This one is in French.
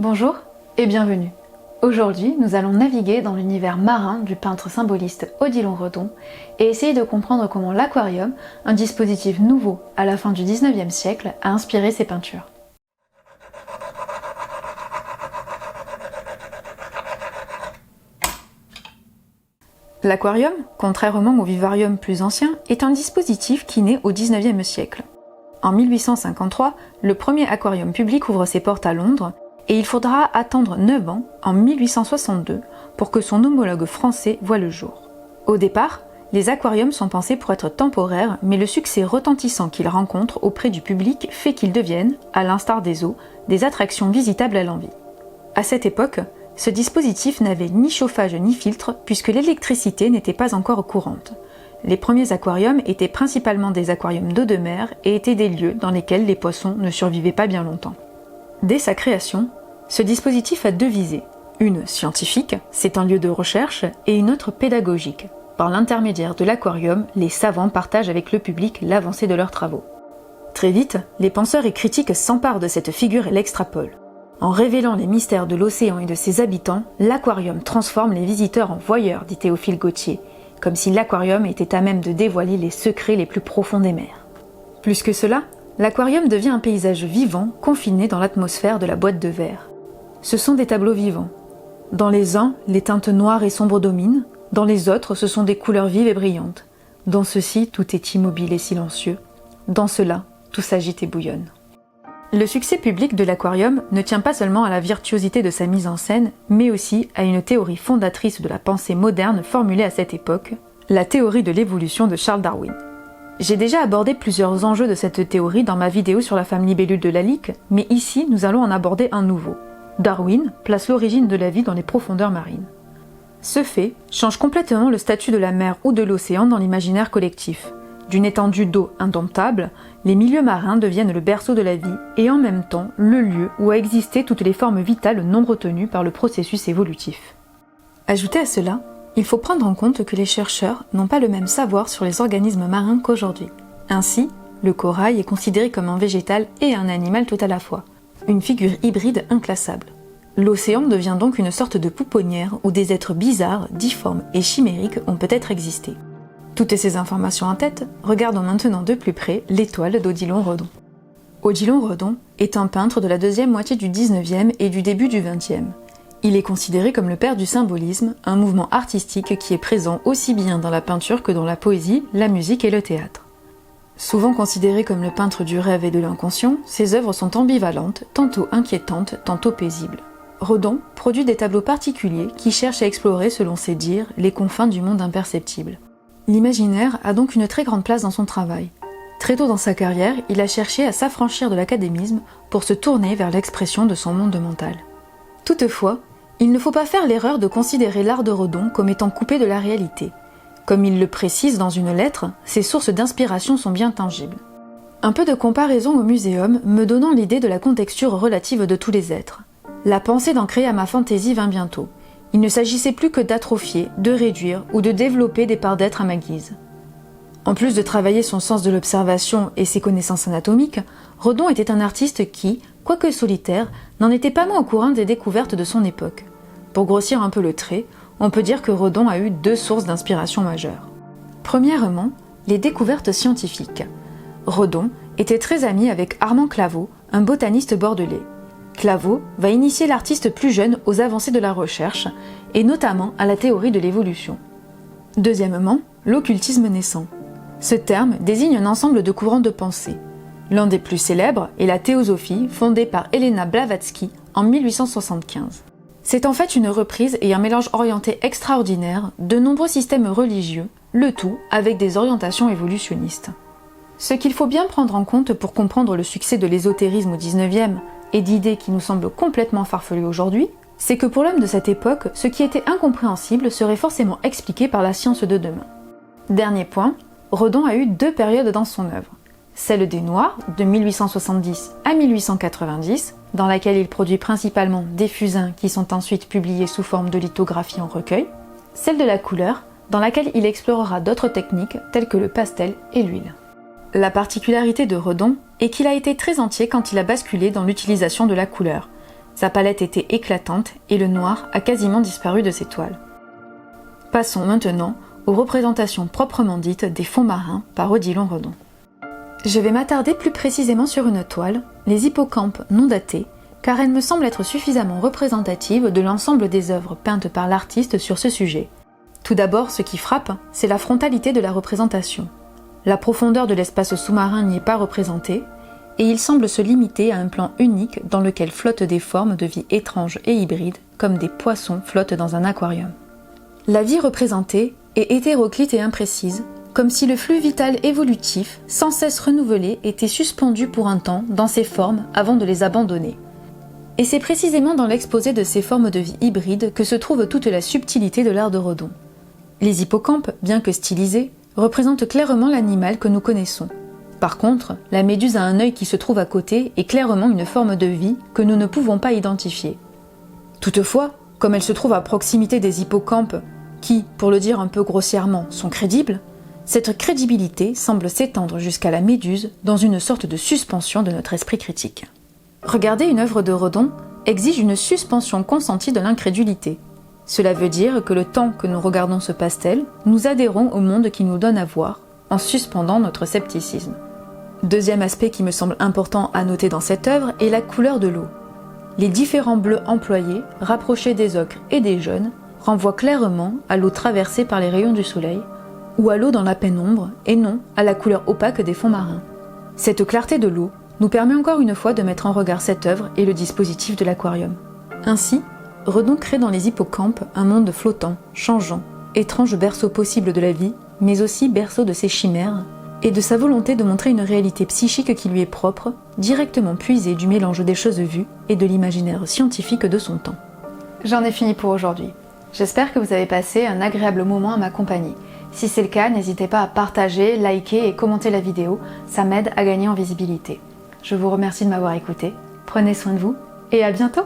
Bonjour et bienvenue. Aujourd'hui, nous allons naviguer dans l'univers marin du peintre symboliste Odilon Redon et essayer de comprendre comment l'aquarium, un dispositif nouveau à la fin du 19e siècle, a inspiré ses peintures. L'aquarium, contrairement au vivarium plus ancien, est un dispositif qui naît au 19e siècle. En 1853, le premier aquarium public ouvre ses portes à Londres et il faudra attendre 9 ans, en 1862, pour que son homologue français voie le jour. Au départ, les aquariums sont pensés pour être temporaires, mais le succès retentissant qu'ils rencontrent auprès du public fait qu'ils deviennent, à l'instar des zoos, des attractions visitables à l'envi. À cette époque, ce dispositif n'avait ni chauffage ni filtre puisque l'électricité n'était pas encore courante. Les premiers aquariums étaient principalement des aquariums d'eau de mer et étaient des lieux dans lesquels les poissons ne survivaient pas bien longtemps. Dès sa création, ce dispositif a deux visées. Une scientifique, c'est un lieu de recherche, et une autre pédagogique. Par l'intermédiaire de l'aquarium, les savants partagent avec le public l'avancée de leurs travaux. Très vite, les penseurs et critiques s'emparent de cette figure et l'extrapolent. En révélant les mystères de l'océan et de ses habitants, l'aquarium transforme les visiteurs en voyeurs, dit Théophile Gautier, comme si l'aquarium était à même de dévoiler les secrets les plus profonds des mers. Plus que cela, l'aquarium devient un paysage vivant, confiné dans l'atmosphère de la boîte de verre. Ce sont des tableaux vivants. Dans les uns, les teintes noires et sombres dominent, dans les autres, ce sont des couleurs vives et brillantes. Dans ceux-ci, tout est immobile et silencieux. Dans ceux-là, tout s'agite et bouillonne. Le succès public de l'aquarium ne tient pas seulement à la virtuosité de sa mise en scène, mais aussi à une théorie fondatrice de la pensée moderne formulée à cette époque, la théorie de l'évolution de Charles Darwin. J'ai déjà abordé plusieurs enjeux de cette théorie dans ma vidéo sur la femme libellule de Lalique, mais ici nous allons en aborder un nouveau. Darwin place l'origine de la vie dans les profondeurs marines. Ce fait change complètement le statut de la mer ou de l'océan dans l'imaginaire collectif. D'une étendue d'eau indomptable, les milieux marins deviennent le berceau de la vie et en même temps le lieu où a existé toutes les formes vitales non retenues par le processus évolutif. Ajouté à cela, il faut prendre en compte que les chercheurs n'ont pas le même savoir sur les organismes marins qu'aujourd'hui. Ainsi, le corail est considéré comme un végétal et un animal tout à la fois, une figure hybride inclassable. L'océan devient donc une sorte de pouponnière où des êtres bizarres, difformes et chimériques ont peut-être existé. Toutes ces informations en tête, regardons maintenant de plus près l'étoile d'Odilon Redon. Odilon Redon est un peintre de la deuxième moitié du 19e et du début du 20e. Il est considéré comme le père du symbolisme, un mouvement artistique qui est présent aussi bien dans la peinture que dans la poésie, la musique et le théâtre. Souvent considéré comme le peintre du rêve et de l'inconscient, ses œuvres sont ambivalentes, tantôt inquiétantes, tantôt paisibles. Redon produit des tableaux particuliers qui cherchent à explorer, selon ses dires, les confins du monde imperceptible. L'imaginaire a donc une très grande place dans son travail. Très tôt dans sa carrière, il a cherché à s'affranchir de l'académisme pour se tourner vers l'expression de son monde mental. Toutefois, il ne faut pas faire l'erreur de considérer l'art de Redon comme étant coupé de la réalité. Comme il le précise dans une lettre, ses sources d'inspiration sont bien tangibles. Un peu de comparaison au muséum me donnant l'idée de la contexture relative de tous les êtres. La pensée d'en créer à ma fantaisie vint bientôt. Il ne s'agissait plus que d'atrophier, de réduire ou de développer des parts d'être à ma guise. En plus de travailler son sens de l'observation et ses connaissances anatomiques, Redon était un artiste qui, quoique solitaire, n'en était pas moins au courant des découvertes de son époque. Pour grossir un peu le trait, on peut dire que Redon a eu deux sources d'inspiration majeures. Premièrement, les découvertes scientifiques. Redon était très ami avec Armand Claveau, un botaniste bordelais. Claveau va initier l'artiste plus jeune aux avancées de la recherche, et notamment à la théorie de l'évolution. Deuxièmement, l'occultisme naissant. Ce terme désigne un ensemble de courants de pensée. L'un des plus célèbres est la théosophie, fondée par Helena Blavatsky en 1875. C'est en fait une reprise et un mélange orienté extraordinaire de nombreux systèmes religieux, le tout avec des orientations évolutionnistes. Ce qu'il faut bien prendre en compte pour comprendre le succès de l'ésotérisme au XIXe et d'idées qui nous semblent complètement farfelues aujourd'hui, c'est que pour l'homme de cette époque, ce qui était incompréhensible serait forcément expliqué par la science de demain. Dernier point, Redon a eu deux périodes dans son œuvre. Celle des Noirs, de 1870 à 1890, dans laquelle il produit principalement des fusains qui sont ensuite publiés sous forme de lithographie en recueil. Celle de la couleur, dans laquelle il explorera d'autres techniques telles que le pastel et l'huile. La particularité de Redon est qu'il a été très entier quand il a basculé dans l'utilisation de la couleur. Sa palette était éclatante et le noir a quasiment disparu de ses toiles. Passons maintenant aux représentations proprement dites des fonds marins par Odilon Redon. Je vais m'attarder plus précisément sur une toile, les hippocampes non datés, car elle me semble être suffisamment représentative de l'ensemble des œuvres peintes par l'artiste sur ce sujet. Tout d'abord, ce qui frappe, c'est la frontalité de la représentation. La profondeur de l'espace sous-marin n'y est pas représentée, et il semble se limiter à un plan unique dans lequel flottent des formes de vie étranges et hybrides, comme des poissons flottent dans un aquarium. La vie représentée est hétéroclite et imprécise, comme si le flux vital évolutif, sans cesse renouvelé, était suspendu pour un temps dans ces formes avant de les abandonner. Et c'est précisément dans l'exposé de ces formes de vie hybrides que se trouve toute la subtilité de l'art de Redon. Les hippocampes, bien que stylisés, représentent clairement l'animal que nous connaissons. Par contre, la méduse à un œil qui se trouve à côté est clairement une forme de vie que nous ne pouvons pas identifier. Toutefois, comme elle se trouve à proximité des hippocampes, qui, pour le dire un peu grossièrement, sont crédibles, cette crédibilité semble s'étendre jusqu'à la méduse dans une sorte de suspension de notre esprit critique. Regarder une œuvre de Redon exige une suspension consentie de l'incrédulité. Cela veut dire que le temps que nous regardons ce pastel, nous adhérons au monde qu'il nous donne à voir, en suspendant notre scepticisme. Deuxième aspect qui me semble important à noter dans cette œuvre est la couleur de l'eau. Les différents bleus employés, rapprochés des ocres et des jaunes, renvoient clairement à l'eau traversée par les rayons du soleil, ou à l'eau dans la pénombre, et non à la couleur opaque des fonds marins. Cette clarté de l'eau nous permet encore une fois de mettre en regard cette œuvre et le dispositif de l'aquarium. Ainsi, Redon crée dans les hippocampes un monde flottant, changeant, étrange berceau possible de la vie, mais aussi berceau de ses chimères, et de sa volonté de montrer une réalité psychique qui lui est propre, directement puisée du mélange des choses vues et de l'imaginaire scientifique de son temps. J'en ai fini pour aujourd'hui. J'espère que vous avez passé un agréable moment à ma compagnie. Si c'est le cas, n'hésitez pas à partager, liker et commenter la vidéo, ça m'aide à gagner en visibilité. Je vous remercie de m'avoir écouté, prenez soin de vous et à bientôt!